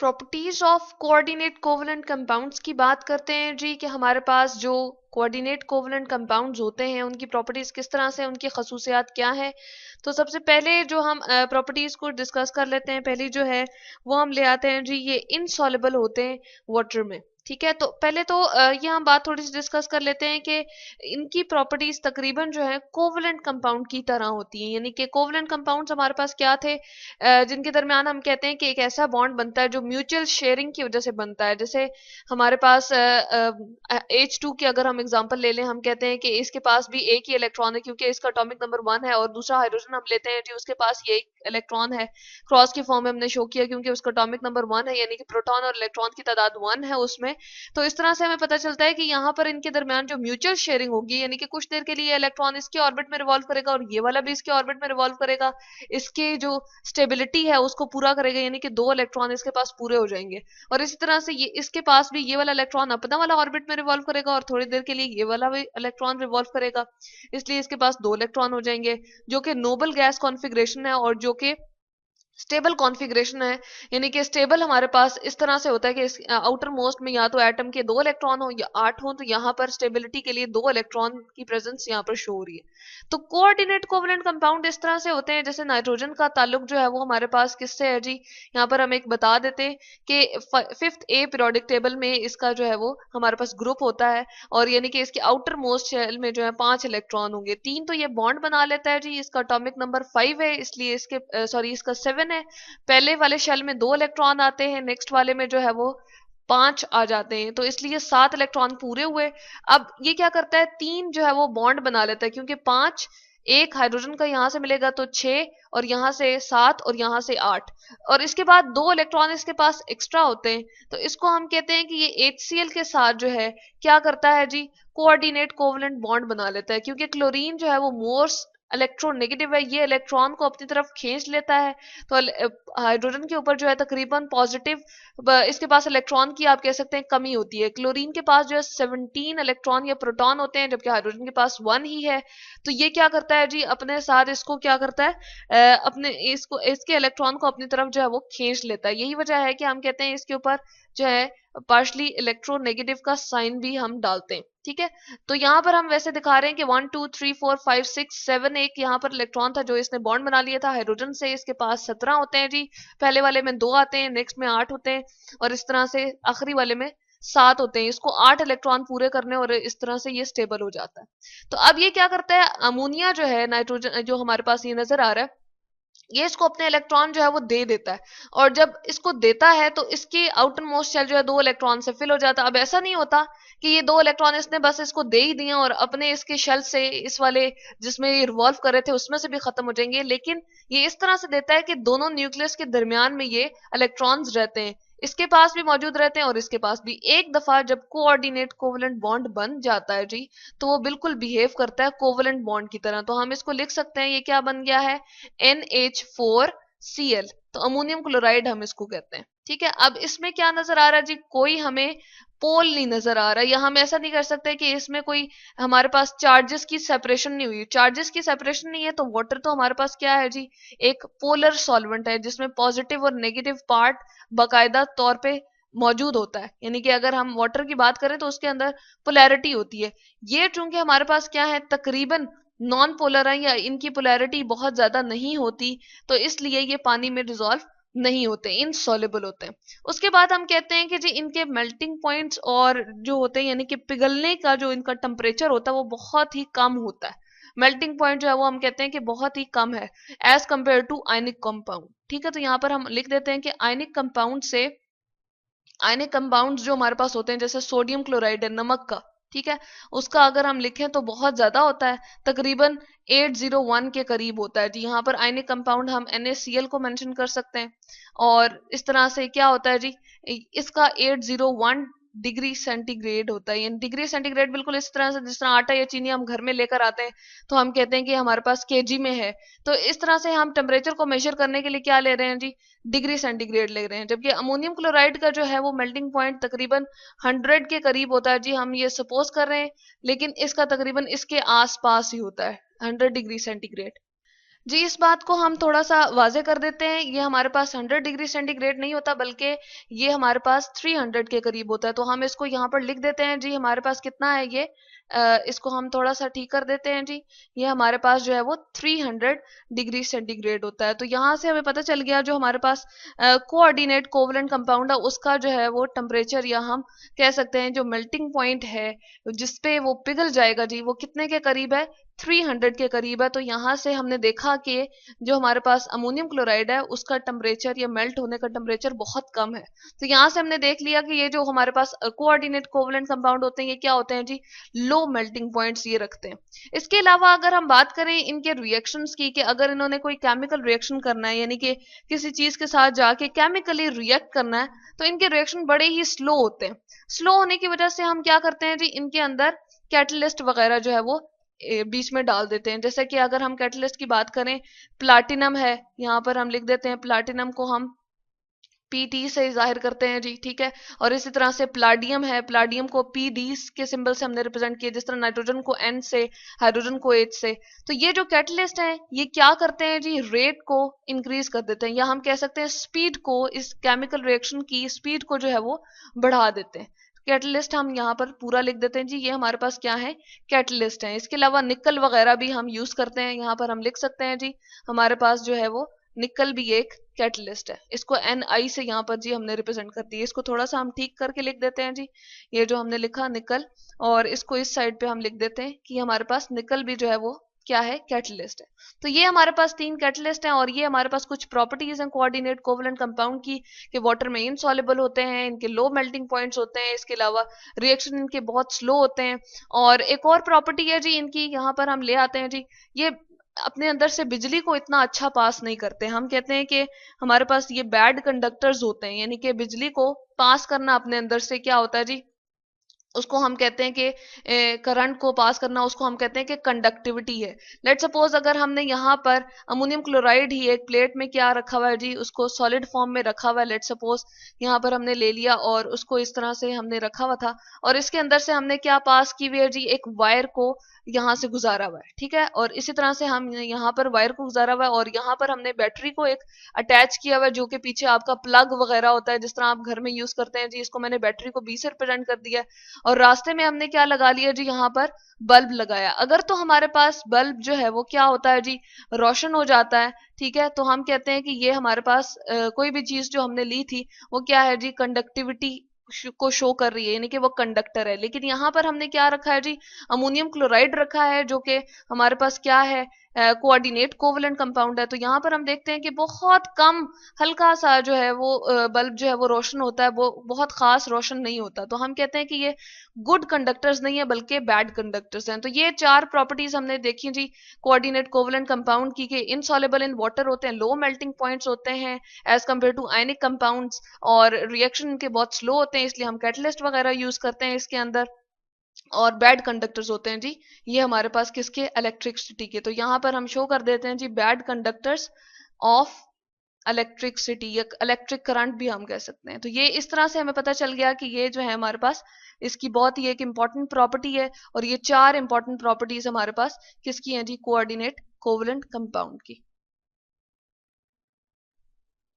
Properties of coordinate covalent compounds की बात करते हैं जी कि हमारे पास जो कोऑर्डिनेट कोवलेंट कंपाउंड्स होते हैं उनकी प्रॉपर्टीज किस तरह से, उनकी खसूसियात क्या है। तो सबसे पहले जो हम प्रॉपर्टीज को डिस्कस कर लेते हैं, पहली जो है वो हम ले आते हैं जी, ये इनसॉल्युबल होते हैं वाटर में। ठीक है, तो पहले तो ये हम बात थोड़ी सी डिस्कस कर लेते हैं कि इनकी प्रॉपर्टीज तकरीबन जो है कोवलेंट कंपाउंड की तरह होती हैं। यानी कि कोवलेंट कंपाउंड्स हमारे पास क्या थे, जिनके दरमियान हम कहते हैं कि एक ऐसा बॉन्ड बनता है जो म्यूचुअल शेयरिंग की वजह से बनता है। जैसे हमारे पास H2 की अगर हम एग्जांपल ले लें, हम कहते हैं कि इसके पास भी एक ही इलेक्ट्रॉन है क्योंकि इसका एटॉमिक नंबर 1 है, और दूसरा हाइड्रोजन हम लेते हैं जी उसके पास ये एक इलेक्ट्रॉन है, क्रॉस की फॉर्म में हमने शो किया क्योंकि उसका एटॉमिक नंबर 1 है, यानी कि प्रोटॉन और इलेक्ट्रॉन की तादाद 1 है उसमें। तो इस तरह से हमें पता चलता है कि यहाँ पर इनके दरमियान जो म्यूचुअल शेयरिंग होगी, यानी कि कुछ देर के लिए इलेक्ट्रॉन इसके ऑर्बिट में रिवॉल्व करेगा और ये वाला भी इसके ऑर्बिट में रिवॉल्व करेगा, इसके जो स्टेबिलिटी है उसको पूरा करेगा, यानी कि 2 इलेक्ट्रॉन इसके पास पूरे हो जाएंगे। और इसी तरह से ये इसके पास भी ये वाला इलेक्ट्रॉन अपना वाला ऑर्बिट में रिवॉल्व करेगा और थोड़ी देर के लिए ये वाला भी इलेक्ट्रॉन रिवॉल्व करेगा, इसलिए इसके पास 2 इलेक्ट्रॉन हो जाएंगे, जो कि नोबल गैस कॉन्फ़िगरेशन है और जो कि स्टेबल कॉन्फ़िगरेशन है। यानी कि स्टेबल हमारे पास इस तरह से होता है कि इस आउटर मोस्ट में या तो एटम के 2 इलेक्ट्रॉन हो या 8 हो, तो यहाँ पर स्टेबिलिटी के लिए 2 इलेक्ट्रॉन की प्रेजेंस यहाँ पर शो हो रही है। तो कोऑर्डिनेट कोवलेंट कंपाउंड इस तरह से होते हैं, जैसे नाइट्रोजन का ताल्लुक जो है वो हमारे पास किससे है जी, यहाँ पर हम एक बता देते हैं कि 5th A पीरियोडिक टेबल में इसका जो है वो हमारे पास ग्रुप होता है, और यानी कि इसके आउटर मोस्ट शेल में जो है 5 इलेक्ट्रॉन होंगे, 3 तो ये बॉन्ड बना लेता है जी, इसका एटॉमिक नंबर 5 है इसलिए इसके सॉरी इसका 7 है। पहले वाले शेल में 2 इलेक्ट्रॉन आते हैं, नेक्स्ट वाले में जो है वो 5 आ जाते हैं, तो इसलिए 7 इलेक्ट्रॉन पूरे हुए। अब ये क्या करता है, 3 जो है वो बॉन्ड बना लेता है क्योंकि 5 एक हाइड्रोजन का यहां से मिलेगा तो 6 और यहां से 7 और यहां से 8, और इसके बाद 2 इलेक्ट्रॉन इसके पास एक्स्ट्रा होते हैं, तो इसको हम कहते हैं कि ये HCl के साथ जो है क्या करता है जी, कोऑर्डिनेट कोवलेंट बॉन्ड बना लेता है, क्योंकि क्लोरीन जो है वो मोस्ट इलेक्ट्रोनेगेटिव है, ये इलेक्ट्रॉन को अपनी तरफ खींच लेता है। तो हाइड्रोजन के ऊपर जो है तकरीबन पॉजिटिव, इसके पास इलेक्ट्रॉन की आप कह सकते हैं कमी होती है। क्लोरीन के पास जो है 17 इलेक्ट्रॉन या प्रोटॉन होते हैं, जबकि हाइड्रोजन के पास 1 ही है। तो ये क्या करता है जी, अपने साथ इसको क्या करता है, अपने इसको इसके इलेक्ट्रॉन को अपनी तरफ जो है वो खींच लेता है। यही वजह है कि हम कहते हैं इसके ऊपर जो है पार्शली इलेक्ट्रोनेगेटिव का साइन भी हम डालते हैं। ठीक है, तो यहाँ पर हम वैसे दिखा रहे हैं कि 1 2 3 4 5 6 7 एक यहाँ पर इलेक्ट्रॉन था जो इसने बॉन्ड बना लिया था हाइड्रोजन से, इसके पास 17 होते हैं जी, पहले वाले में 2 आते हैं, नेक्स्ट में 8 होते हैं, और इस तरह से आखिरी वाले में 7 होते हैं, इसको 8 इलेक्ट्रॉन पूरे करने, और इस तरह से ये स्टेबल हो जाता है। तो अब ये क्या करता है, अमोनिया जो है नाइट्रोजन जो हमारे पास ये नजर आ रहा है, ये इसको अपने इलेक्ट्रॉन जो है वो दे देता है, और जब इसको देता है तो इसकी आउटर मोस्ट शेल जो है 2 इलेक्ट्रॉन से फिल हो जाता है। अब ऐसा नहीं होता कि ये 2 इलेक्ट्रॉन इसने बस इसको दे ही दिए और अपने इसके शेल से इस वाले जिसमें ये रिवॉल्व कर रहे थे उसमें से भी खत्म हो जाएंगे, लेकिन ये इस तरह से देता है कि दोनों न्यूक्लियस के दरमियान में ये इलेक्ट्रॉन्स रहते हैं, इसके पास भी मौजूद रहते हैं और इसके पास भी। एक दफा जब कोऑर्डिनेट कोवलेंट बॉन्ड बन जाता है जी, तो वो बिल्कुल बिहेव करता है कोवलेंट बॉन्ड की तरह। तो हम इसको लिख सकते हैं, ये क्या बन गया है, NH4Cl, तो अमोनियम क्लोराइड हम इसको कहते हैं। ठीक है, अब इसमें क्या नजर आ रहा है जी, कोई हमें पोल नहीं नजर आ रहा, या हम ऐसा नहीं कर सकते कि इसमें कोई हमारे पास चार्जेस की सेपरेशन नहीं हुई। चार्जेस की सेपरेशन नहीं है तो वाटर तो हमारे पास क्या है जी, एक पोलर सॉल्वेंट है जिसमें पॉजिटिव और नेगेटिव पार्ट बाकायदा तौर पे मौजूद होता है। यानी कि अगर हम वाटर की बात करें तो उसके अंदर पोलैरिटी होती है। ये चूंकि हमारे पास क्या है, तकरीबन नॉन पोलर है या इनकी पोलैरिटी बहुत ज्यादा नहीं होती, तो इसलिए ये पानी में डिजोल्व नहीं होते, इनसॉल्युबल होते हैं। उसके बाद हम कहते हैं कि जी इनके मेल्टिंग पॉइंट्स और जो होते हैं, यानी कि पिघलने का जो इनका टेम्परेचर होता है वो बहुत ही कम होता है। मेल्टिंग पॉइंट जो है वो हम कहते हैं कि बहुत ही कम है as compare to ionic compound. ठीक है, तो यहाँ पर हम लिख देते हैं कि आयनिक कंपाउंड से, आयनिक कंपाउंड जो हमारे पास होते हैं जैसे सोडियम क्लोराइड है नमक का, ठीक है, उसका अगर हम लिखें तो बहुत ज्यादा होता है, तकरीबन 801 के करीब होता है जी। यहाँ पर आयनिक कंपाउंड हम NaCl को मेंशन कर सकते हैं, और इस तरह से क्या होता है जी, इसका 801 डिग्री सेंटीग्रेड होता है। यानी डिग्री सेंटीग्रेड बिल्कुल इस तरह से जिस तरह आटा या चीनी हम घर में लेकर आते हैं तो हम कहते हैं कि हमारे पास केजी में है, तो इस तरह से हम टेम्परेचर को मेजर करने के लिए क्या ले रहे हैं जी, डिग्री सेंटीग्रेड ले रहे हैं। जबकि अमोनियम क्लोराइड का जो है वो मेल्टिंग पॉइंट तकरीबन 100 के करीब होता है जी, हम ये सपोज कर रहे हैं, लेकिन इसका तकरीबन इसके आसपास ही होता है 100 डिग्री सेंटीग्रेड। जी, इस बात को हम थोड़ा सा वाजे कर देते हैं। ये हमारे पास 100 डिग्री सेंटीग्रेड नहीं होता, बल्कि ये हमारे पास 300 के करीब होता है। तो हम इसको यहाँ पर लिख देते हैं जी, हमारे पास कितना है ये, इसको हम थोड़ा सा ठीक कर देते हैं जी। ये हमारे पास जो है वो 300 डिग्री सेंटीग्रेड होता है। तो यहाँ से हमें पता चल गया जो हमारे पास कोऑर्डिनेट कोवलेंट कंपाउंड है उसका जो है वो टेम्परेचर, या हम कह सकते हैं जो मेल्टिंग पॉइंट है जिसपे वो पिघल जाएगा जी, वो कितने के करीब है, 300 के करीब है। तो यहाँ से हमने देखा कि जो हमारे पास अमोनियम क्लोराइड है उसका टेम्परेचर या मेल्ट होने का टेम्परेचर बहुत कम है। तो यहाँ से हमने देख लिया कि ये जो हमारे पास कोऑर्डिनेट कोवलेंट कंपाउंड होते हैं ये क्या होते हैं जी, लो मेल्टिंग पॉइंट्स ये रखते हैं। इसके अलावा अगर हम बात करें इनके रिएक्शंस की, कि अगर इन्होंने कोई केमिकल रिएक्शन करना है, यानी कि किसी चीज के साथ जाके केमिकली रिएक्ट करना है, तो इनके रिएक्शन बड़े ही स्लो होते हैं। स्लो होने की वजह से हम क्या करते हैं जी, इनके अंदर कैटलिस्ट वगैरह जो है वो बीच में डाल देते हैं। जैसे कि अगर हम कैटलिस्ट की बात करें, प्लाटिनम है, यहाँ पर हम लिख देते हैं प्लाटिनम को हम पीटी से जाहिर करते हैं जी, ठीक है। और इसी तरह से प्लाडियम है, प्लाडियम को पीडी के सिंबल से हमने रिप्रेजेंट किया, जिस तरह नाइट्रोजन को एन से, हाइड्रोजन को एच से। तो ये जो कैटलिस्ट हैं ये क्या करते हैं जी, रेट को इंक्रीज कर देते हैं, या हम कह सकते हैं स्पीड को, इस केमिकल रिएक्शन की स्पीड को जो है वो बढ़ा देते हैं। कैटलिस्ट हम यहाँ पर पूरा लिख देते हैं जी, ये हमारे पास क्या है, कैटलिस्ट है। इसके अलावा निकल वगैरह भी हम यूज करते हैं, यहाँ पर हम लिख सकते हैं जी, हमारे पास जो है वो निकल भी एक कैटलिस्ट है। इसको एन आई से यहाँ पर जी हमने रिप्रेजेंट कर दिया। इसको थोड़ा सा हम ठीक करके लिख देते हैं जी, ये जो हमने लिखा निकल, और इसको इस साइड पे हम लिख देते हैं कि हमारे पास निकल भी जो है वो क्या है, कैटलिस्ट है। तो ये हमारे पास 3 कैटलिस्ट हैं, और ये हमारे पास कुछ प्रॉपर्टीज हैं कोऑर्डिनेट कोवलेंट कंपाउंड की, कि वाटर में इनसॉल्युबल होते हैं, इनके लो मेल्टिंग पॉइंट्स होते हैं, इसके अलावा रिएक्शन इनके बहुत स्लो होते हैं। और एक और प्रॉपर्टी है जी इनकी, यहाँ पर हम ले आते हैं जी, ये अपने अंदर से बिजली को इतना अच्छा पास नहीं करते। हम कहते हैं कि हमारे पास ये बैड कंडक्टर्स होते हैं, यानी कि बिजली को पास करना अपने अंदर से क्या होता है जी, उसको हम कहते हैं कि करंट को पास करना, उसको हम कहते हैं कि कंडक्टिविटी है। लेट सपोज अगर हमने यहाँ पर अमोनियम क्लोराइड ही एक प्लेट में क्या रखा हुआ है जी, उसको सॉलिड फॉर्म में रखा हुआ है, लेट सपोज यहाँ पर हमने ले लिया और उसको इस तरह से हमने रखा हुआ था, और इसके अंदर से हमने क्या पास की हुई है जी, एक वायर को यहाँ से गुजारा हुआ है, ठीक है। और इसी तरह से हम यहाँ पर वायर को गुजारा हुआ है, और यहाँ पर हमने बैटरी को एक अटैच किया हुआ है, जो कि पीछे आपका प्लग वगैरह होता है, जिस तरह आप घर में यूज करते हैं जी। इसको मैंने बैटरी को बी से रिप्रेजेंट कर दिया है। और रास्ते में हमने क्या लगा लिया जी, यहाँ पर बल्ब लगाया। अगर तो हमारे पास बल्ब जो है वो क्या होता है जी, रोशन हो जाता है, ठीक है, तो हम कहते हैं कि ये हमारे पास कोई भी चीज जो हमने ली थी वो क्या है जी, कंडक्टिविटी को शो कर रही है, यानी कि वो कंडक्टर है। लेकिन यहाँ पर हमने क्या रखा है जी, अमोनियम क्लोराइड रखा है, जो कि हमारे पास क्या है, कोऑर्डिनेट कोवलेंट कंपाउंड है। तो यहाँ पर हम देखते हैं कि बहुत कम, हल्का सा जो है वो बल्ब जो है वो रोशन होता है, वो बहुत खास रोशन नहीं होता। तो हम कहते हैं कि ये गुड कंडक्टर्स नहीं है, बल्कि बैड कंडक्टर्स हैं। तो ये 4 प्रॉपर्टीज हमने देखी जी कोऑर्डिनेट कोवलेंट कंपाउंड की, कि इनसॉल्युबल इन वाटर होते हैं, लो मेल्टिंग पॉइंट्स होते हैं as compare to ionic compounds, और रिएक्शन इनके बहुत स्लो होते हैं, इसलिए हम कैटलिस्ट वगैरह यूज करते हैं इसके अंदर। और बैड कंडक्टर्स होते हैं जी, ये हमारे पास किसके, इलेक्ट्रिसिटी के। तो यहाँ पर हम शो कर देते हैं जी, बैड कंडक्टर्स ऑफ इलेक्ट्रिसिटी, या इलेक्ट्रिक करंट भी हम कह सकते हैं। तो ये इस तरह से हमें पता चल गया कि ये जो है हमारे पास इसकी बहुत ही एक इंपॉर्टेंट प्रॉपर्टी है, और ये 4 इंपॉर्टेंट प्रॉपर्टीज हमारे पास किसकी हैं जी, कोऑर्डिनेट कोवलेंट कंपाउंड की।